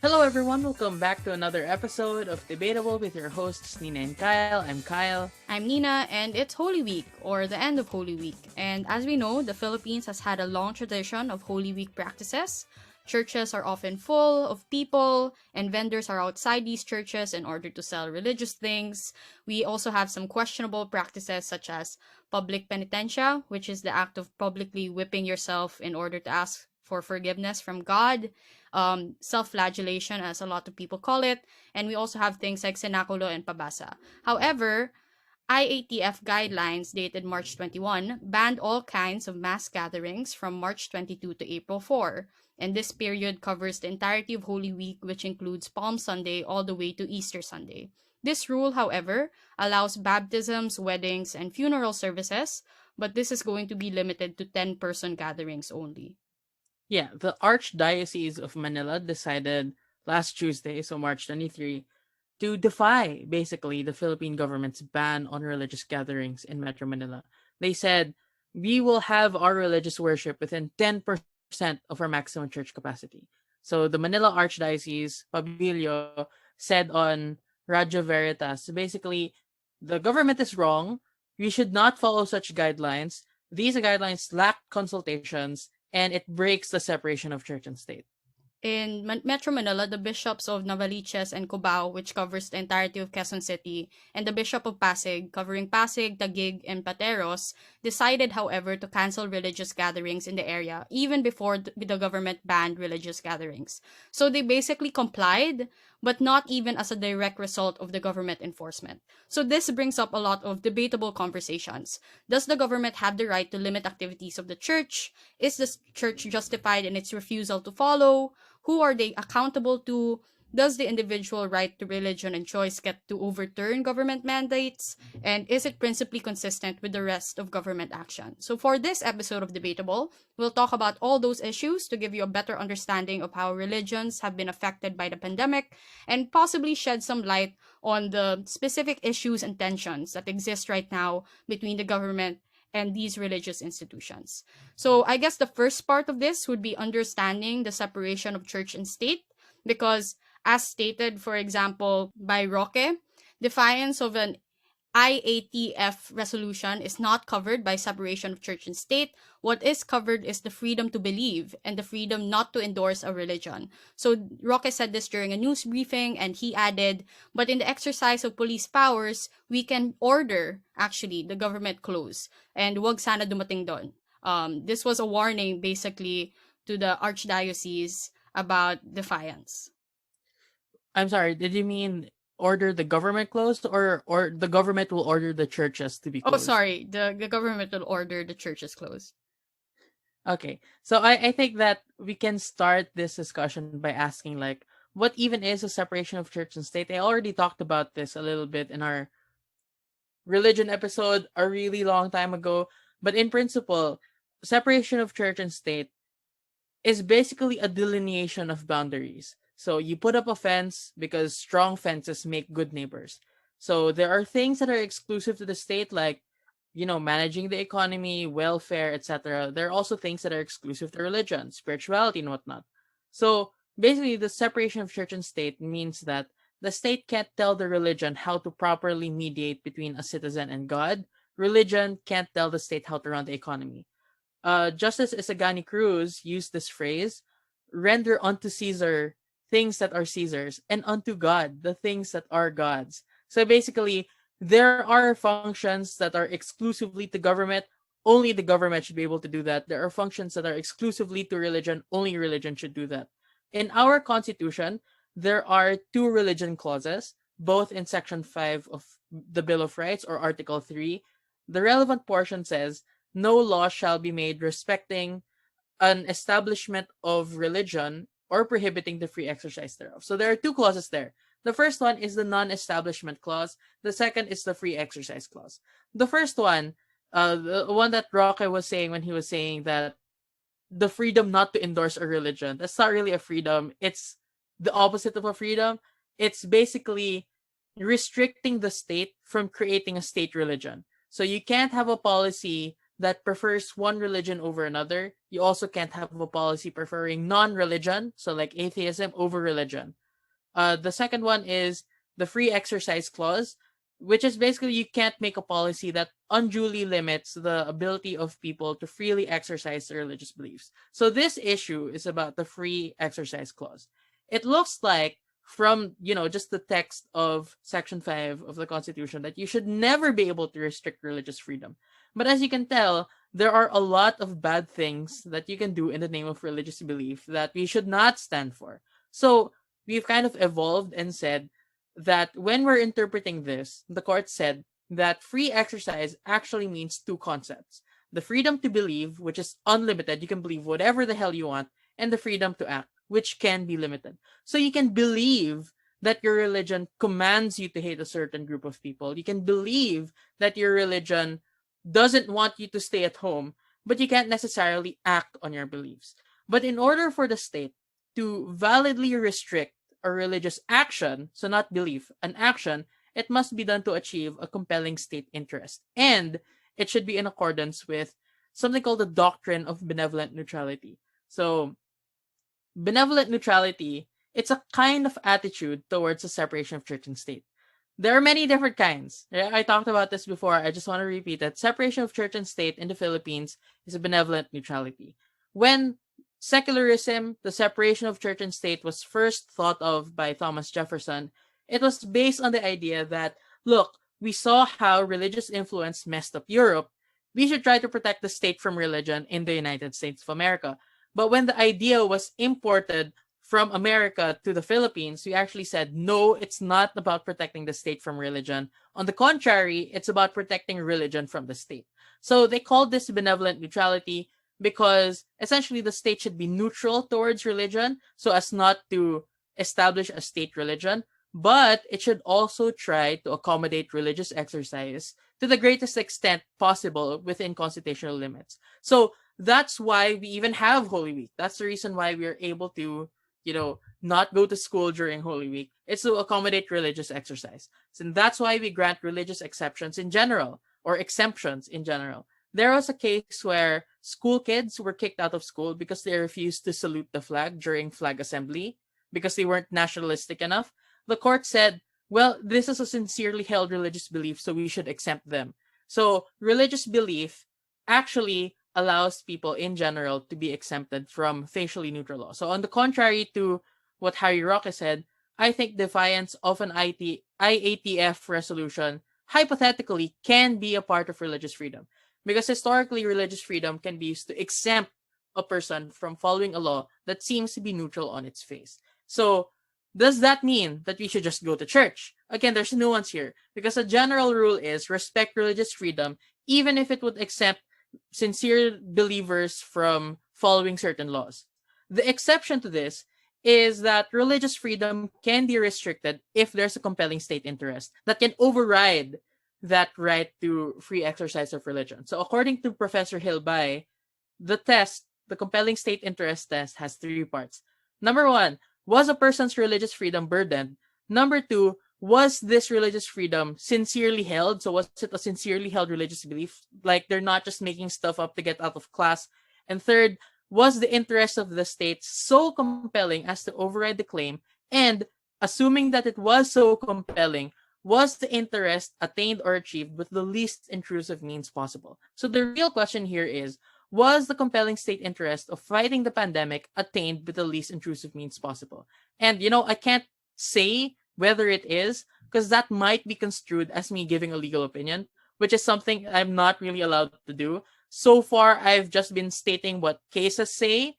Hello, everyone. Welcome back to another episode of Debatable with your hosts, Nina and Kyle. I'm Kyle. I'm Nina, and it's Holy Week, or the end of Holy Week. And as we know, the Philippines has had a long tradition of Holy Week practices. Churches are often full of people, and vendors are outside these churches in order to sell religious things. We also have some questionable practices, such as public penitentia, which is the act of publicly whipping yourself in order to ask for forgiveness from God, self flagellation, as a lot of people call it, and we also have things like cenaculo and pabasa. However, IATF guidelines dated March 21 banned all kinds of mass gatherings from March 22 to April 4, and this period covers the entirety of Holy Week, which includes Palm Sunday all the way to Easter Sunday. This rule, however, allows baptisms, weddings, and funeral services, but this is going to be limited to 10-person gatherings only. Yeah, the Archdiocese of Manila decided last Tuesday, so March 23, to defy basically the Philippine government's ban on religious gatherings in Metro Manila. They said, we will have our religious worship within 10% of our maximum church capacity. So the Manila Archdiocese, Pabilio, said on Radio Veritas, basically, the government is wrong. We should not follow such guidelines. These guidelines lack consultations and it breaks the separation of church and state. In Metro Manila, the bishops of Novaliches and Cubao, which covers the entirety of Quezon City, and the Bishop of Pasig, covering Pasig, Taguig, and Pateros, decided, however, to cancel religious gatherings in the area even before the government banned religious gatherings. So they basically complied, but not even as a direct result of the government enforcement. So this brings up a lot of debatable conversations. Does the government have the right to limit activities of the church? Is the church justified in its refusal to follow? Who are they accountable to? Does the individual right to religion and choice get to overturn government mandates? And is it principally consistent with the rest of government action? So, for this episode of Debatable, we'll talk about all those issues to give you a better understanding of how religions have been affected by the pandemic and possibly shed some light on the specific issues and tensions that exist right now between the government and these religious institutions. So I guess the first part of this would be understanding the separation of church and state, because as stated, for example, by Roque, defiance of an IATF resolution is not covered by separation of church and state. What is covered is the freedom to believe and the freedom not to endorse a religion. So Roque said this during a news briefing, and he added, but in the exercise of police powers, we can order, actually, the government close. And wag sana dumating doon. This was a warning, basically, to the archdiocese about defiance. I'm sorry, did you mean order the government closed or the government will order the churches to be Oh, closed? sorry. The government will order the churches closed. Okay. So I think that we can start this discussion by asking like what even is a separation of church and state? I already talked about this a little bit in our religion episode a really long time ago, but in principle, separation of church and state is basically a delineation of boundaries. So you put up a fence because strong fences make good neighbors. So there are things that are exclusive to the state, like, managing the economy, welfare, etc. There are also things that are exclusive to religion, spirituality, and whatnot. So basically, the separation of church and state means that the state can't tell the religion how to properly mediate between a citizen and God. Religion can't tell the state how to run the economy. Justice Isagani Cruz used this phrase, render unto Caesar things that are Caesar's, and unto God the things that are God's. So basically, there are functions that are exclusively to government. Only the government should be able to do that. There are functions that are exclusively to religion. Only religion should do that. In our constitution, there are two religion clauses, both in Section 5 of the Bill of Rights or Article 3. The relevant portion says, no law shall be made respecting an establishment of religion or prohibiting the free exercise thereof. So there are two clauses there. The first one is the non-establishment clause. The second is the free exercise clause. The first one, the one that Roque was saying when he was saying that the freedom not to endorse a religion, that's not really a freedom. It's the opposite of a freedom. It's basically restricting the state from creating a state religion. So you can't have a policy that prefers one religion over another. You also can't have a policy preferring non-religion, so like atheism over religion. The second one is the free exercise clause, which is basically you can't make a policy that unduly limits the ability of people to freely exercise their religious beliefs. So this issue is about the free exercise clause. It looks like from, just the text of section 5 of the constitution that you should never be able to restrict religious freedom. But as you can tell, there are a lot of bad things that you can do in the name of religious belief that we should not stand for. So we've kind of evolved and said that when we're interpreting this, the court said that free exercise actually means two concepts: the freedom to believe, which is unlimited, you can believe whatever the hell you want, and the freedom to act, which can be limited. So you can believe that your religion commands you to hate a certain group of people. You can believe that your religion doesn't want you to stay at home, but you can't necessarily act on your beliefs. But in order for the state to validly restrict a religious action, so not belief, an action, it must be done to achieve a compelling state interest. And it should be in accordance with something called the doctrine of benevolent neutrality. So, benevolent neutrality, it's a kind of attitude towards the separation of church and state. There are many different kinds. I talked about this before. I just want to repeat that separation of church and state in the Philippines is a benevolent neutrality. When secularism, the separation of church and state, was first thought of by Thomas Jefferson, it was based on the idea that, look, we saw how religious influence messed up Europe. We should try to protect the state from religion in the United States of America. But when the idea was imported from America to the Philippines, we actually said, no, it's not about protecting the state from religion. On the contrary, it's about protecting religion from the state. So they called this benevolent neutrality because essentially the state should be neutral towards religion so as not to establish a state religion, but it should also try to accommodate religious exercise to the greatest extent possible within constitutional limits. So that's why we even have Holy Week. That's the reason why we are able to, not go to school during Holy Week. It's to accommodate religious exercise. And that's why we grant religious exceptions in general, or exemptions in general. There was a case where school kids were kicked out of school because they refused to salute the flag during flag assembly because they weren't nationalistic enough. The court said, well, this is a sincerely held religious belief, so we should exempt them. So religious belief actually allows people in general to be exempted from facially neutral law. So on the contrary to what Harry Roque said, I think defiance of an IATF resolution hypothetically can be a part of religious freedom. Because historically, religious freedom can be used to exempt a person from following a law that seems to be neutral on its face. So, does that mean that we should just go to church? Again, there's a nuance here. Because a general rule is respect religious freedom, even if it would exempt sincere believers from following certain laws. The exception to this is that religious freedom can be restricted if there's a compelling state interest that can override that right to free exercise of religion. So according to Professor Hilbay, the compelling state interest test has three parts. Number one, was a person's religious freedom burdened? Number two, was this religious freedom sincerely held? So was it a sincerely held religious belief? Like they're not just making stuff up to get out of class. And third, was the interest of the state so compelling as to override the claim? And assuming that it was so compelling, was the interest attained or achieved with the least intrusive means possible? So the real question here is, was the compelling state interest of fighting the pandemic attained with the least intrusive means possible? And, I can't say whether it is, because that might be construed as me giving a legal opinion, which is something I'm not really allowed to do. So far, I've just been stating what cases say,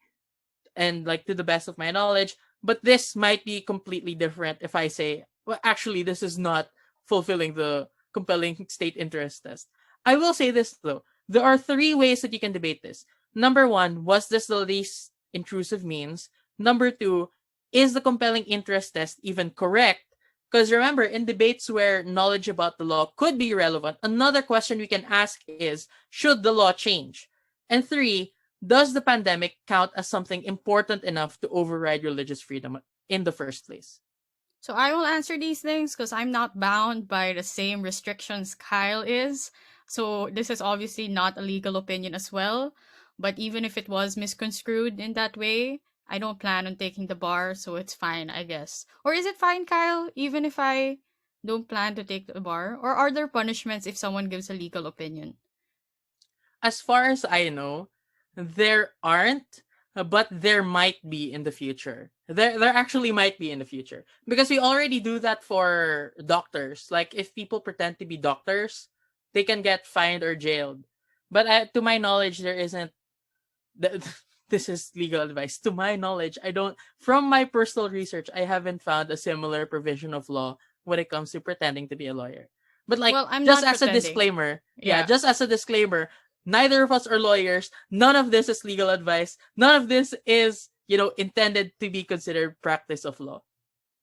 and like to the best of my knowledge, but this might be completely different if I say, well, actually, this is not fulfilling the compelling state interest test. I will say this though. There are three ways that you can debate this. Number one, was this the least intrusive means? Number two, is the compelling interest test even correct? Because remember, in debates where knowledge about the law could be relevant, another question we can ask is, should the law change? And three, does the pandemic count as something important enough to override religious freedom in the first place? So I will answer these things because I'm not bound by the same restrictions Kyle is. So this is obviously not a legal opinion as well. But even if it was misconstrued in that way, I don't plan on taking the bar, so it's fine, I guess. Or is it fine, Kyle, even if I don't plan to take the bar? Or are there punishments if someone gives a legal opinion? As far as I know, there aren't, but there might be in the future. There actually might be in the future because we already do that for doctors. Like if people pretend to be doctors, they can get fined or jailed. But to my knowledge, there isn't. th- This is legal advice. To my knowledge, I don't. From my personal research, I haven't found a similar provision of law when it comes to pretending to be a lawyer. But like, Well, I'm just not as a pretending. disclaimer, yeah, Yeah. just as a disclaimer, neither of us are lawyers. None of this is legal advice. None of this is, intended to be considered practice of law.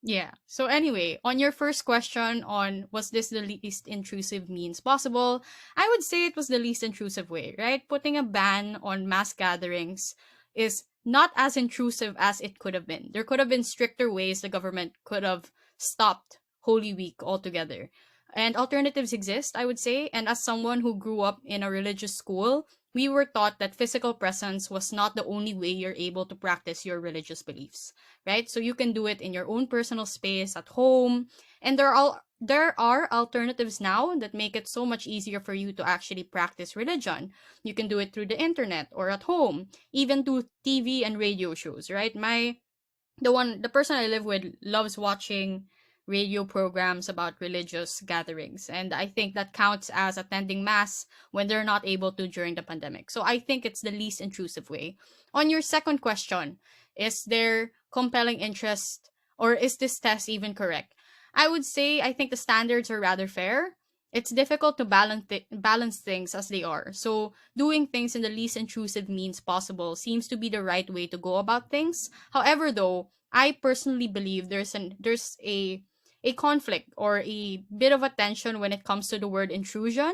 Yeah. So anyway, on your first question on was this the least intrusive means possible, I would say it was the least intrusive way, right? Putting a ban on mass gatherings is not as intrusive as it could have been. There could have been stricter ways the government could have stopped Holy Week altogether. And alternatives exist, I would say, and as someone who grew up in a religious school, we were taught that physical presence was not the only way you're able to practice your religious beliefs, right? So you can do it in your own personal space at home, and there are alternatives now that make it so much easier for you to actually practice religion. You can do it through the internet or at home, even through TV and radio shows, right? The person I live with loves watching radio programs about religious gatherings, and I think that counts as attending mass when they're not able to during the pandemic. So I think it's the least intrusive way. On your second question, is there compelling interest, or is this test even correct? I would say I think the standards are rather fair. It's difficult to balance things as they are. So doing things in the least intrusive means possible seems to be the right way to go about things. However, though, I personally believe there's a conflict or a bit of a tension when it comes to the word intrusion,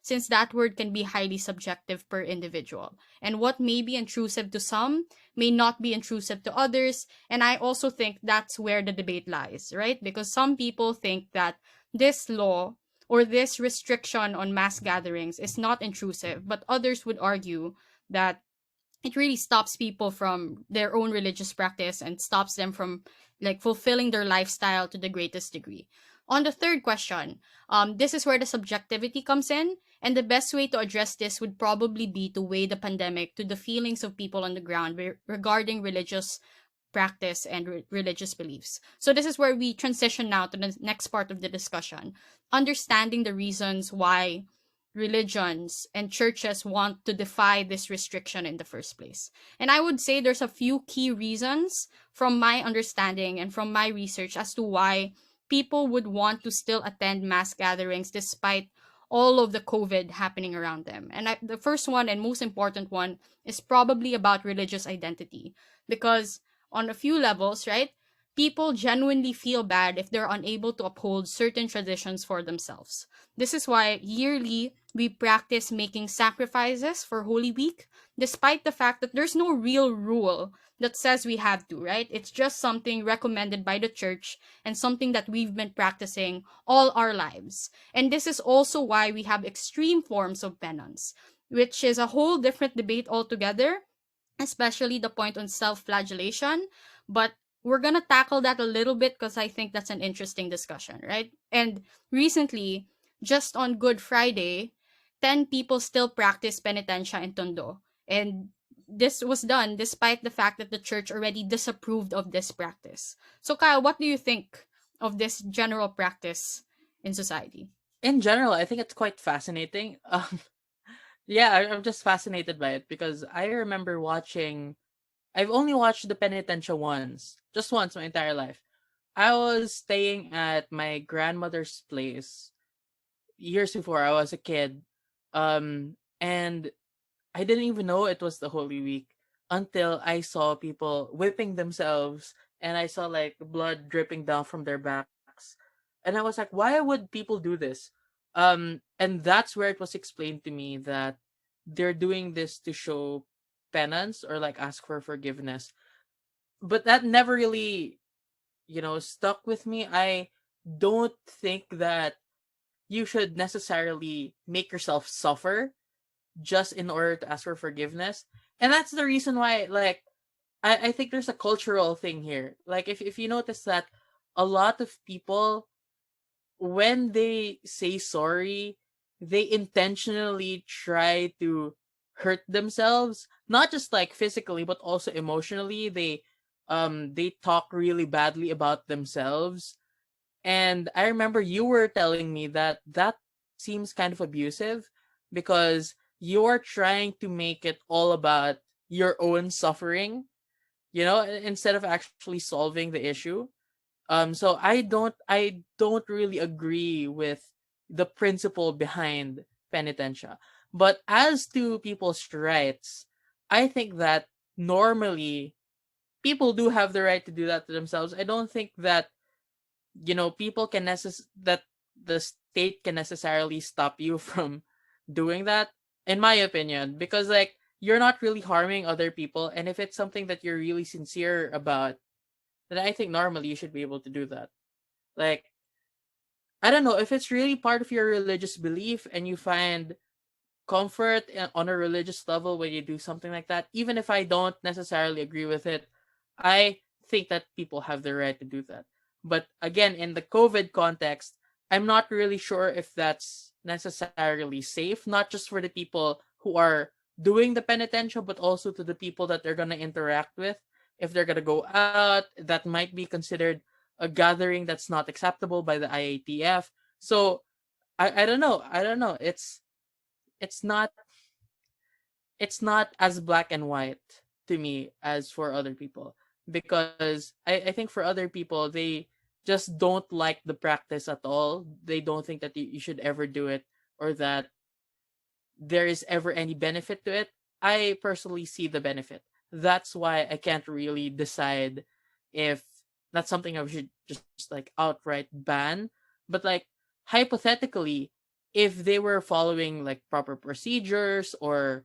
since that word can be highly subjective per individual. And what may be intrusive to some may not be intrusive to others. And I also think that's where the debate lies, right? Because some people think that this law or this restriction on mass gatherings is not intrusive, but others would argue that it really stops people from their own religious practice and stops them from like fulfilling their lifestyle to the greatest degree. On the third question, this is where the subjectivity comes in, and the best way to address this would probably be to weigh the pandemic to the feelings of people on the ground regarding religious practice and religious beliefs. So this is where we transition now to the next part of the discussion, understanding the reasons why religions and churches want to defy this restriction in the first place. And I would say there's a few key reasons from my understanding and from my research as to why people would want to still attend mass gatherings despite all of the COVID happening around them. And the first one and most important one is probably about religious identity. Because on a few levels, right, people genuinely feel bad if they're unable to uphold certain traditions for themselves. This is why yearly we practice making sacrifices for Holy Week, despite the fact that there's no real rule that says we have to, right? It's just something recommended by the church and something that we've been practicing all our lives. And this is also why we have extreme forms of penance, which is a whole different debate altogether, especially the point on self-flagellation. But we're gonna tackle that a little bit because I think that's an interesting discussion, right? And recently, just on Good Friday, 10 people still practice penitentia in Tondo. And this was done despite the fact that the church already disapproved of this practice. So, Kyle, what do you think of this general practice in society? In general, I think it's quite fascinating. Yeah, I'm just fascinated by it because I remember watching. I've only watched the Penitential once, just once my entire life. I was staying at my grandmother's place years before I was a kid, and I didn't even know it was the Holy Week until I saw people whipping themselves and I saw like blood dripping down from their backs. And I was like, why would people do this? And that's where it was explained to me that they're doing this to show penance or like ask for forgiveness. But that never really, stuck with me. I don't think that you should necessarily make yourself suffer just in order to ask for forgiveness. And that's the reason why, like, I think there's a cultural thing here. Like, if you notice that a lot of people, when they say sorry, they intentionally try to hurt themselves, not just like physically but also emotionally. They talk really badly about themselves. And I remember you were telling me that that seems kind of abusive because you're trying to make it all about your own suffering, instead of actually solving the issue. So I don't really agree with the principle behind penitentia. But as to people's rights, I think that normally people do have the right to do that to themselves. I don't think that people can that the state can necessarily stop you from doing that, in my opinion, because like you're not really harming other people, and if it's something that you're really sincere about, then I think normally you should be able to do that. Like, I don't know if it's really part of your religious belief and you find comfort on a religious level when you do something like that. Even if I don't necessarily agree with it, I think that people have the right to do that. But again, in the COVID context, I'm not really sure if that's necessarily safe, not just for the people who are doing the penitential, but also to the people that they're going to interact with. If they're going to go out, that might be considered a gathering that's not acceptable by the IATF. So I don't know. I don't know. It's not it's not as black and white to me as for other people, because I think for other people, they just don't like the practice at all. They don't think that you should ever do it, or that there is ever any benefit to it. I personally see the benefit. That's why I can't really decide if that's something I should just like outright ban. But like, hypothetically, if they were following like proper procedures, or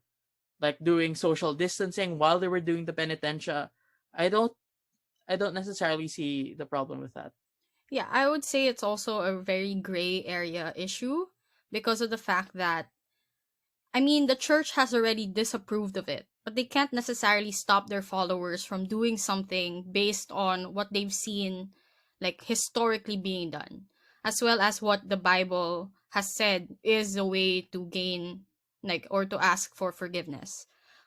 like doing social distancing while they were doing the penitentia, I don't I don't necessarily see the problem with that. Yeah, I would say it's also a very gray area issue because of the fact that, I mean, the church has already disapproved of it, but they can't necessarily stop their followers from doing something based on what they've seen, like historically being done, as well as what the Bible has said is a way to gain, like, or to ask for forgiveness.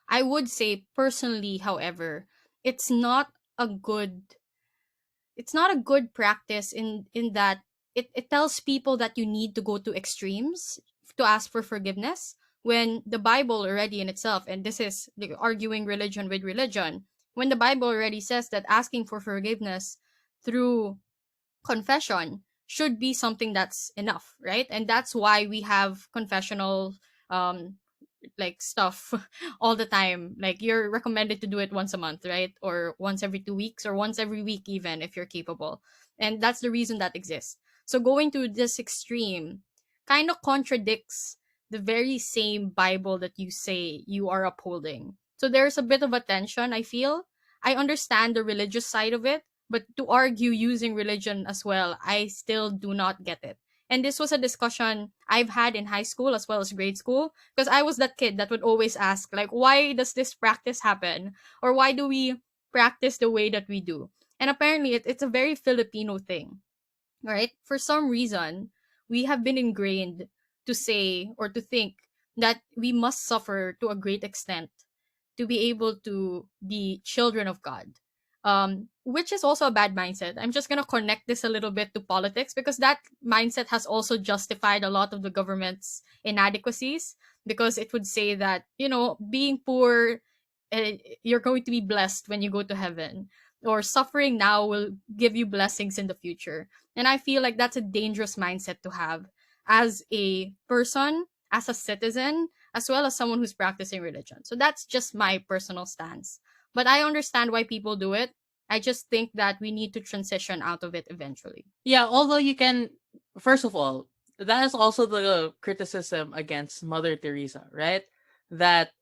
I would say personally, however, it's not a good it's not a good practice in that it tells people that you need to go to extremes to ask for forgiveness, when the Bible already in itself, and this is like arguing religion with religion, when the Bible already says that asking for forgiveness through confession should be something that's enough, right? And that's why we have confessional um like stuff all the time. Like, you're recommended to do it once a month, right? Or once every 2 weeks, or once every week, even if you're capable. And that's the reason that exists. So going to this extreme kind of contradicts the very same Bible that you say you are upholding. So there's a bit of a tension, I feel. I understand the religious side of it, but to argue using religion as well, I still do not get it. And this was a discussion I've had in high school as well as grade school, because I was that kid that would always ask, like, why does this practice happen? Or why do we practice the way that we do? And apparently, it's a very Filipino thing, right? For some reason, we have been ingrained to say or to think that we must suffer to a great extent to be able to be children of God. Which is also a bad mindset. I'm just gonna connect this a little bit to politics, because that mindset has also justified a lot of the government's inadequacies, because it would say that, being poor, you're going to be blessed when you go to heaven, or suffering now will give you blessings in the future. And I feel like that's a dangerous mindset to have as a person, as a citizen, as well as someone who's practicing religion. So that's just my personal stance. But I understand why people do it. I just think that we need to transition out of it eventually. Yeah, although you can, first of all, that is also the criticism against Mother Teresa, right? That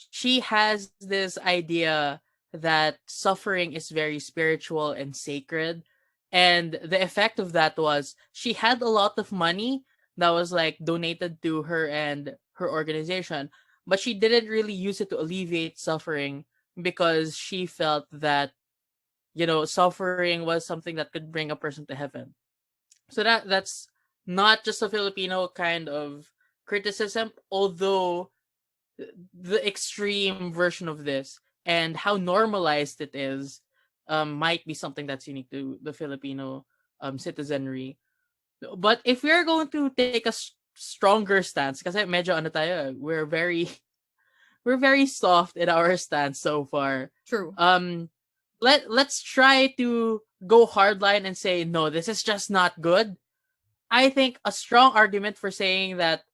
she has this idea that suffering is very spiritual and sacred. And the effect of that was she had a lot of money, that was like donated to her and her organization, but she didn't really use it to alleviate suffering because she felt that, suffering was something that could bring a person to heaven. So that's not just a Filipino kind of criticism, although the extreme version of this and how normalized it is might be something that's unique to the Filipino citizenry. But if we're going to take a stronger stance, kasi medyo ano tayo, we're very soft in our stance so far. True. Um, let's try to go hardline and say no, this is just not good. I think a strong argument for saying that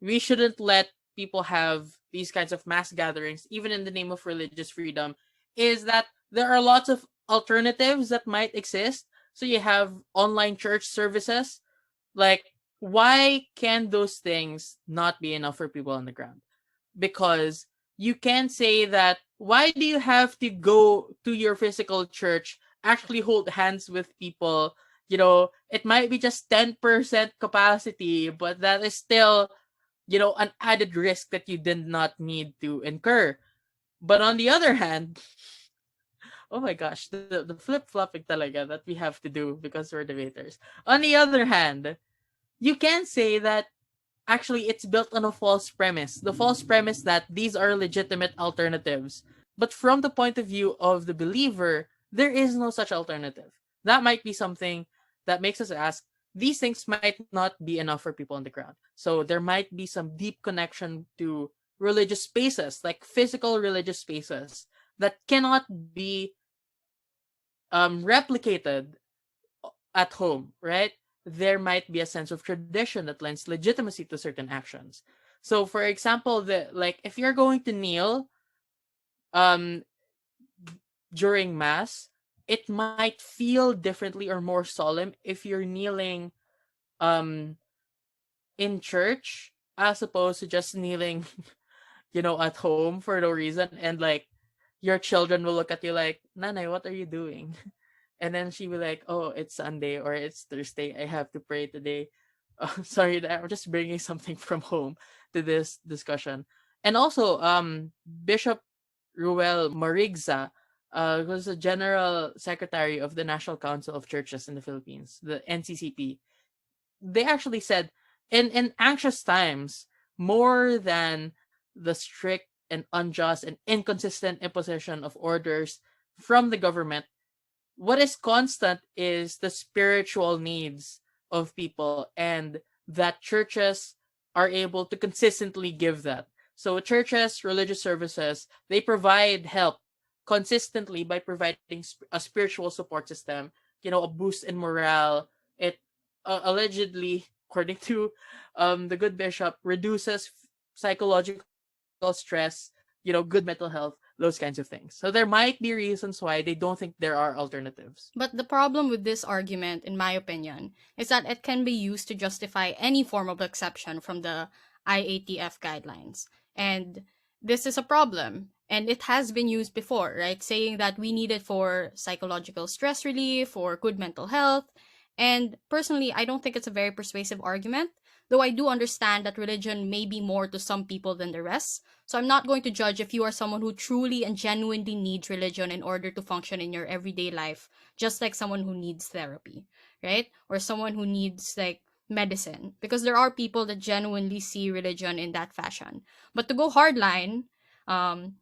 we shouldn't let people have these kinds of mass gatherings, even in the name of religious freedom, is that there are lots of alternatives that might exist. So you have online church services. Like, why can those things not be enough for people on the ground? Because you can say that why do you have to go to your physical church, actually hold hands with people? It might be just 10% capacity, but that is still, an added risk that you did not need to incur. But on the other hand, oh my gosh, the flip flopping talaga that we have to do because we're debaters. On the other hand, you can say that actually it's built on a false premise. The false premise that these are legitimate alternatives. But from the point of view of the believer, there is no such alternative. That might be something that makes us ask, these things might not be enough for people on the ground. So there might be some deep connection to religious spaces, like physical religious spaces, that cannot be replicated at home, right? There might be a sense of tradition that lends legitimacy to certain actions. So, for example, if you're going to kneel um during mass, it might feel differently or more solemn if you're kneeling um in church as opposed to just kneeling, at home for no reason, and like your children will look at you like, "Nanay, what are you doing?" And then she will like, "Oh, it's Sunday or it's Thursday. I have to pray today." Sorry, I'm just bringing something from home to this discussion. And also, Bishop Ruel Marigza, was the General Secretary of the National Council of Churches in the Philippines, the NCCP. They actually said, in anxious times, more than the strict and unjust and inconsistent imposition of orders from the government, what is constant is the spiritual needs of people, and that churches are able to consistently give that. So churches, religious services, they provide help consistently by providing a spiritual support system, a boost in morale. It allegedly, according to the good bishop, reduces psychological stress, good mental health, those kinds of things. So there might be reasons why they don't think there are alternatives. But the problem with this argument, in my opinion, is that it can be used to justify any form of exception from the IATF guidelines. And this is a problem. And it has been used before, right? Saying that we need it for psychological stress relief, for good mental health. And personally, I don't think it's a very persuasive argument, though I do understand that religion may be more to some people than the rest. So I'm not going to judge if you are someone who truly and genuinely needs religion in order to function in your everyday life, just like someone who needs therapy, right? Or someone who needs like medicine, because there are people that genuinely see religion in that fashion. But to go hardline, um,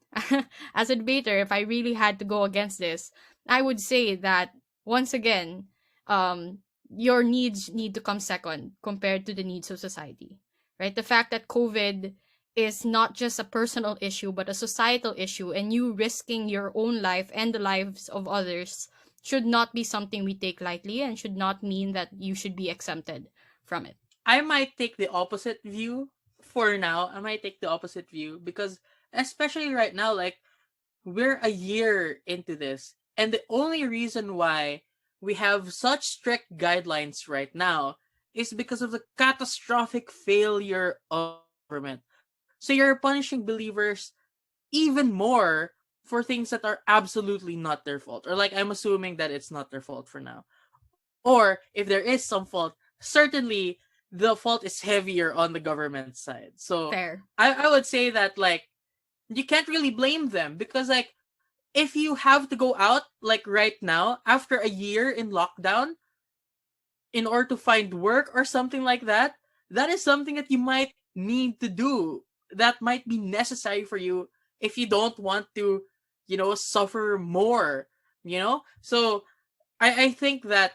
as a debater, if I really had to go against this, I would say that once again, um, your needs need to come second compared to the needs of society, right? The fact that COVID is not just a personal issue but a societal issue, and you risking your own life and the lives of others should not be something we take lightly and should not mean that you should be exempted from it. I might take the opposite view for now. I might take the opposite view because, especially right now, like, we're a year into this, and the only reason why we have such strict guidelines right now is because of the catastrophic failure of the government. So you're punishing believers even more for things that are absolutely not their fault. Or, like, I'm assuming that it's not their fault for now. Or if there is some fault, certainly the fault is heavier on the government side. So Fair. I would say that like you can't really blame them because like if you have to go out like right now after a year in lockdown in order to find work or something like that, that is something that you might need to do. That might be necessary for you if you don't want to, suffer more, So I think that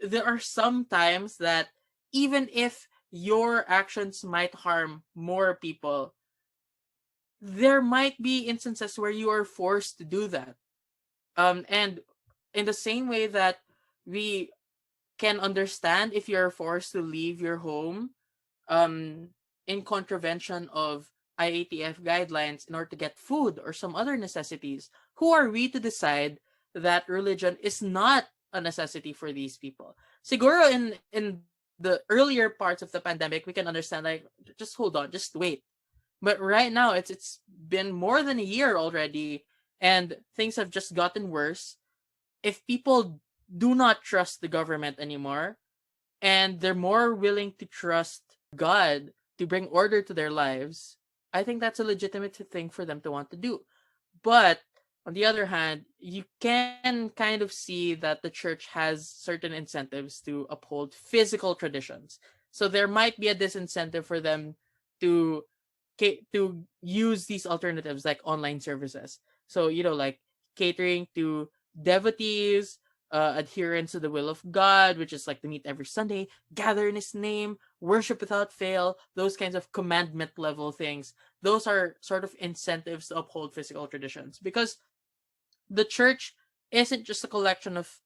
there are some times that even if your actions might harm more people, there might be instances where you are forced to do that. And in the same way that we can understand if you're forced to leave your home um in contravention of IATF guidelines in order to get food or some other necessities, who are we to decide that religion is not a necessity for these people? Siguro in the earlier parts of the pandemic we can understand like just hold on, just wait. But right now it's been more than a year already and things have just gotten worse. If people do not trust the government anymore and they're more willing to trust God to bring order to their lives, I think that's a legitimate thing for them to want to do. But on the other hand, you can kind of see that the church has certain incentives to uphold physical traditions. So there might be a disincentive for them to to use these alternatives like online services. So, like catering to devotees, adherence to the will of God, which is like to meet every Sunday, gather in His name, worship without fail, those kinds of commandment level things. Those are sort of incentives to uphold physical traditions because the church isn't just a collection of,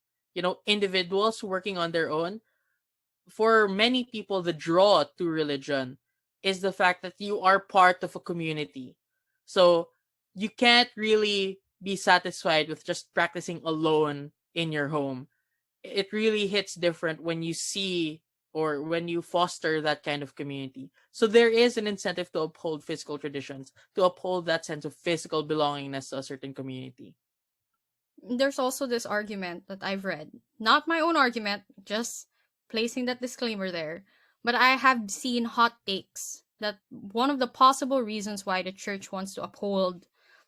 individuals working on their own. For many people, the draw to religion is the fact that you are part of a community. So you can't really be satisfied with just practicing alone in your home. It really hits different when you see or when you foster that kind of community. So there is an incentive to uphold physical traditions, to uphold that sense of physical belongingness to a certain community. There's also this argument that I've read. Not my own argument, just placing that disclaimer there. But I have seen hot takes that one of the possible reasons why the church wants to uphold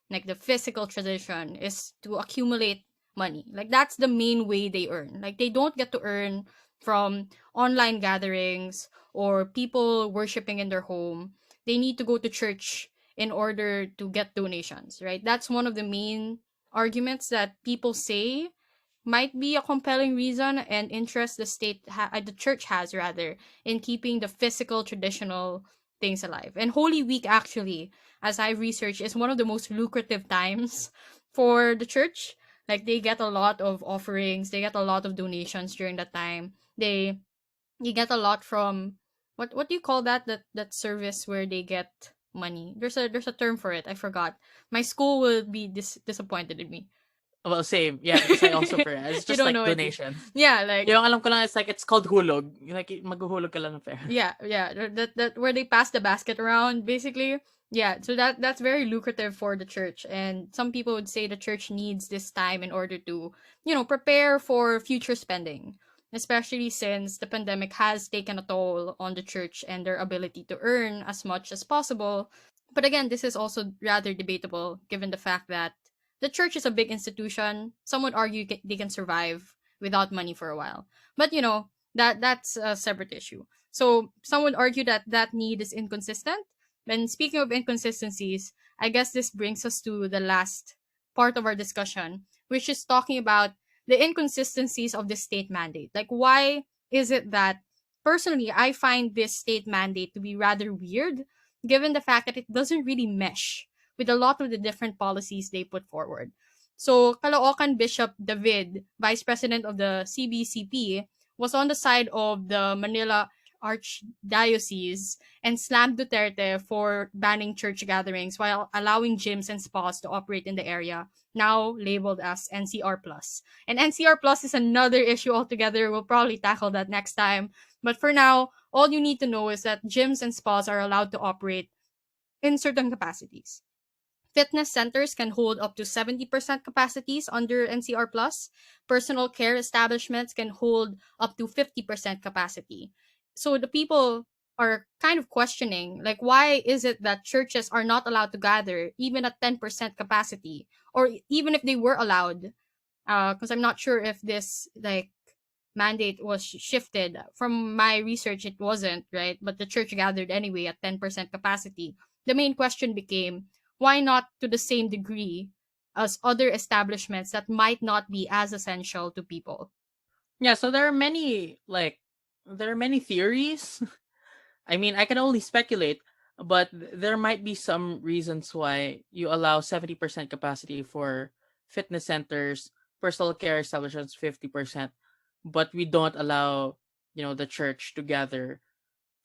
like the physical tradition is to accumulate money. Like that's the main way they earn. Like they don't get to earn from online gatherings or people worshiping in their home. They need to go to church in order to get donations, right? That's one of the main arguments that people say might be a compelling reason and interest the church has rather in keeping the physical traditional things alive. And Holy Week actually, as I've researched, is one of the most lucrative times for the church. Like they get a lot of offerings, they get a lot of donations during that time. They you get a lot from what do you call that service where they get money? There's a term for it. I forgot. My school will be disappointed in me. Well, same. Yeah, because I also forgot. It's You just don't like know it. donations. Yeah, like Yung alam ko lang, it's like, it's called hulog. Like, maghuhulog ka lang ng pera. yeah, that where they pass the basket around basically. Yeah, so that's very lucrative for the church, and some people would say the church needs this time in order to, prepare for future spending, especially since the pandemic has taken a toll on the church and their ability to earn as much as possible. But again, this is also rather debatable given the fact that the church is a big institution. Some would argue they can survive without money for a while. But that's a separate issue. So some would argue that that need is inconsistent. And speaking of inconsistencies, I guess this brings us to the last part of our discussion, which is talking about the inconsistencies of the state mandate. Like, why is it that personally I find this state mandate to be rather weird, given the fact that it doesn't really mesh with a lot of the different policies they put forward. So, Caloocan Bishop David, Vice President of the CBCP, was on the side of the Manila Archdiocese and slammed Duterte for banning church gatherings while allowing gyms and spas to operate in the area, now labeled as NCR+. And NCR Plus is another issue altogether. We'll probably tackle that next time. But for now, all you need to know is that gyms and spas are allowed to operate in certain capacities. Fitness centers can hold up to 70% capacities under NCR Plus. Personal care establishments can hold up to 50% capacity. so the people are kind of questioning, like, why is it that churches are not allowed to gather even at 10% capacity, or even if they were allowed, because I'm not sure if this like mandate was shifted. From my research, it wasn't, right? But the church gathered anyway at 10% capacity. The main question became, why not to the same degree as other establishments that might not be as essential to people? Yeah, so there are many theories. I mean, I can only speculate, but there might be some reasons why you allow 70% capacity for fitness centers, personal care establishments 50%, but we don't allow, the church to gather.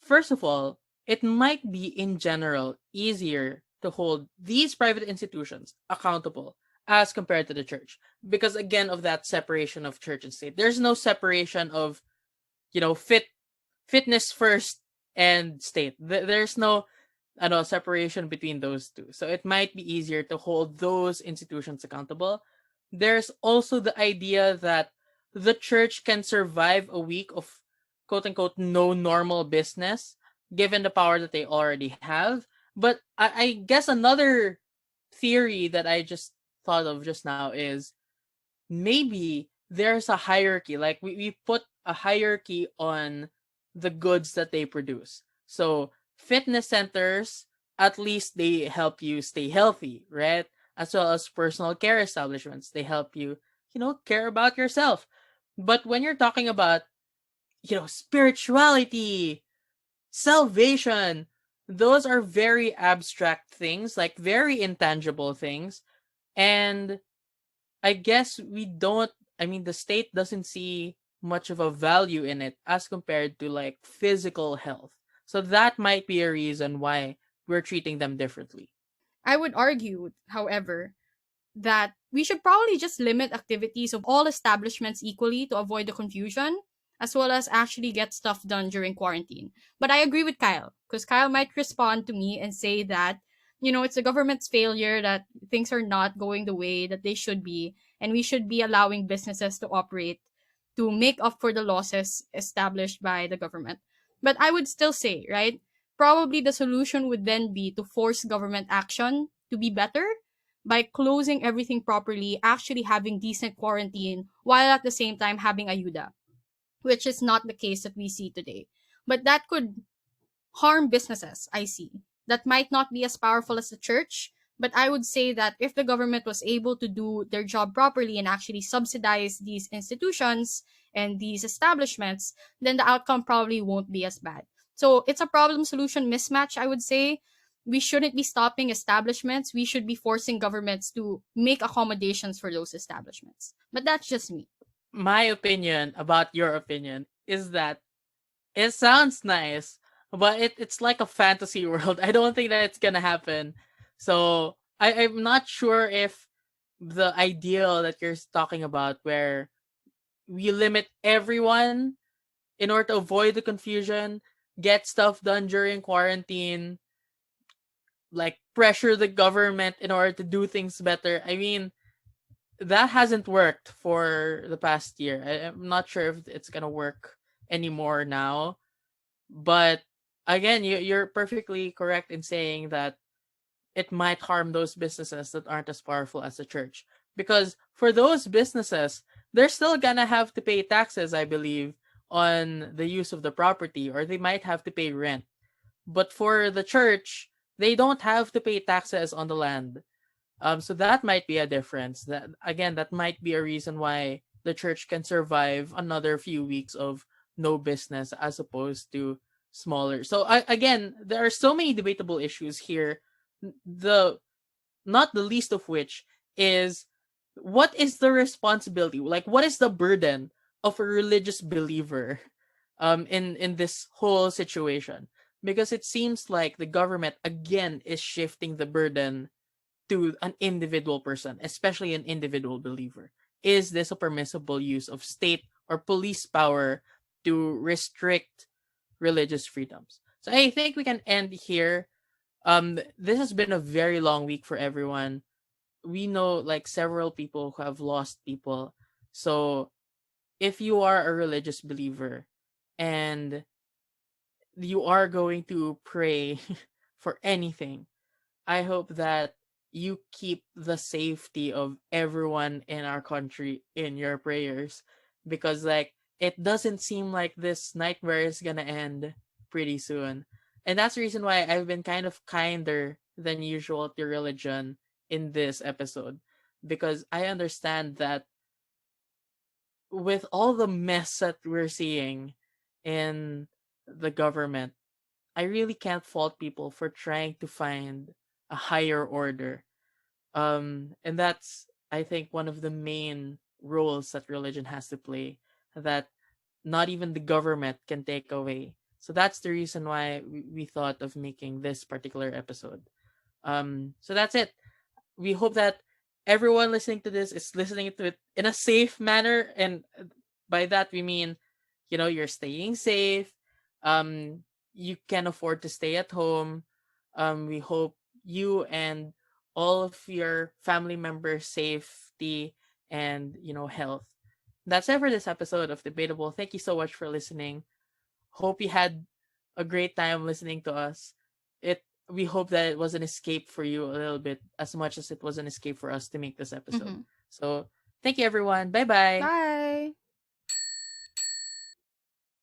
First of all, it might be in general easier to hold these private institutions accountable as compared to the church because again of that separation of church and state. There's no separation of, fitness first and state. There's no separation between those two. So it might be easier to hold those institutions accountable. There's also the idea that the church can survive a week of quote unquote no normal business given the power that they already have. But I guess another theory that I just thought of just now is maybe there's a hierarchy. Like we put a hierarchy on the goods that they produce. So fitness centers, at least they help you stay healthy, right? As well as personal care establishments, they help you, care about yourself. But when you're talking about, spirituality, salvation, those are very abstract things, like very intangible things. And I guess we don't, I mean, the state doesn't see much of a value in it as compared to like physical health. So that might be a reason why we're treating them differently. I would argue, however, that we should probably just limit activities of all establishments equally to avoid the confusion, as well as actually get stuff done during quarantine. But I agree with Kyle, because Kyle might respond to me and say that, it's the government's failure that things are not going the way that they should be, and we should be allowing businesses to operate to make up for the losses established by the government. But I would still say, right? Probably the solution would then be to force government action to be better by closing everything properly, actually having decent quarantine, while at the same time having ayuda, which is not the case that we see today. But that could harm businesses, I see. That might not be as powerful as the church, but I would say that if the government was able to do their job properly and actually subsidize these institutions and these establishments, then the outcome probably won't be as bad. So it's a problem solution mismatch, I would say. We shouldn't be stopping establishments. We should be forcing governments to make accommodations for those establishments. But that's just me. My opinion about your opinion is that it sounds nice, but it's like a fantasy world. I don't think that it's gonna happen. So I'm not sure if the ideal that you're talking about where we limit everyone in order to avoid the confusion, get stuff done during quarantine, like pressure the government in order to do things better. I mean, that hasn't worked for the past year. I'm not sure if it's gonna work anymore now. But again, you're perfectly correct in saying that it might harm those businesses that aren't as powerful as the church. Because for those businesses, they're still gonna have to pay taxes, I believe, on the use of the property, or they might have to pay rent. But for the church, they don't have to pay taxes on the land. So that might be a difference. That again, that might be a reason why the church can survive another few weeks of no business as opposed to smaller. So again, there are so many debatable issues here. The not the least of which is what is the responsibility? Like what is the burden of a religious believer in this whole situation? Because it seems like the government again is shifting the burden to an individual person, especially an individual believer. Is this a permissible use of state or police power to restrict religious freedoms? So I think we can end here. This has been a very long week for everyone. We know like several people who have lost people. So if you are a religious believer and you are going to pray for anything, I hope that you keep the safety of everyone in our country in your prayers, because like it doesn't seem like this nightmare is gonna end pretty soon. And that's the reason why I've been kind of kinder than usual to religion in this episode, because I understand that with all the mess that we're seeing in the government, I really can't fault people for trying to find a higher order. And that's, I think, one of the main roles that religion has to play, that not even the government can take away. So that's the reason why we thought of making this particular episode. So that's it. We hope that everyone listening to this is listening to it in a safe manner, and by that we mean, you're staying safe. You can afford to stay at home. We hope you and all of your family members safety and health. That's it for this episode of Debatable. Thank you so much for listening. Hope you had a great time listening to us. It We hope that it was an escape for you a little bit, as much as it was an escape for us to make this episode. Mm-hmm. So thank you everyone. Bye bye. Bye.